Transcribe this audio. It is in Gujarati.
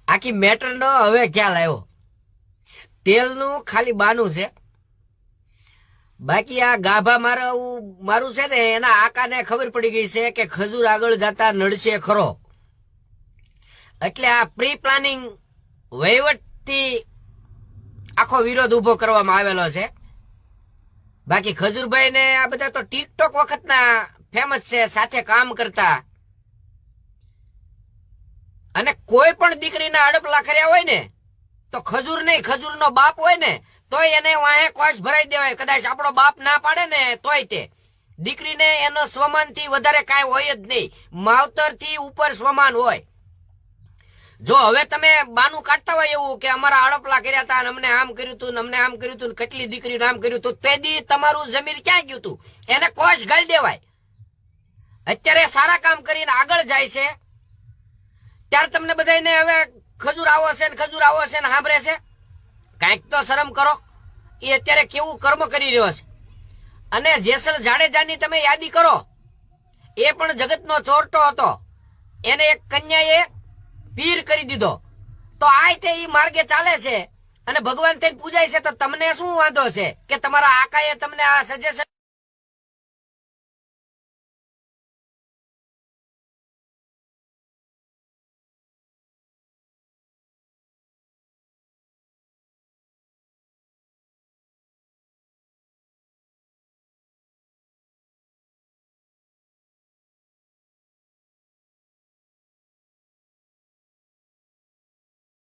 આખી મેટર નો હવે ખ્યાલ આવ્યો. તેલનું ખાલી બાનું છે, બાકી આ ગાભા મારું છે ને એના આકાને ખબર પડી ગઈ છે કે ખજૂર આગળ જતા નડશે ખરો. એટલે આ પ્રી પ્લાનિંગ વહીવટથી આખો વિરોધ ઉભો કરવામાં આવેલો છે. બાકી ખજૂરભાઈ ને આ બધા તો ટિકટોક વખતના ફેમસ છે, સાથે કામ કરતા. અને કોઈ પણ દીકરીના અડપલા કર્યા હોય ને તો ખજૂર નહીં, ખજૂરનો બાપ હોય ને તોય એને વાહે કોશ ભરાઈ દેવાય. કદાચ આપણો બાપ ના પાડે ને તોય તે દીકરીને એનો સ્વમાન થી વધારે કાંઈ હોય જ નહીં, માવતર થી ઉપર સ્વમાન હોય. જો હવે તમે બાનું કાઢતા હોય એવું કે અમારા અડપલા કર્યા હતા, અમને આમ કર્યું હતું, અમને આમ કર્યું હતું, કેટલી દીકરીને આમ કર્યું હતું, તે દી તમારું જમીન ક્યાં ગયું હતું? એને કોશ ગાળી દેવાય. અત્યારે સારા કામ કરીને આગળ જાય છે ત્યારે તમને બધાને હવે ખજૂર આવો છે ને ખજૂર આવો છે ને સાંભળે છે. કાંઈક તો શરમ કરો. એ અત્યારે કેવું કર્મ કરી રહ્યો છે. અને જેસલ જાડેજાની તમે યાદી કરો, એ પણ જગતનો ચોરટો હતો, એને એક કન્યાએ પીર કરી દીધો. તો આ તે ઈ માર્ગે ચાલે છે અને ભગવાન થઈને પૂજાય છે. તો તમને શું વાંધો છે કે તમારા આકાએ તમને આ સજેશન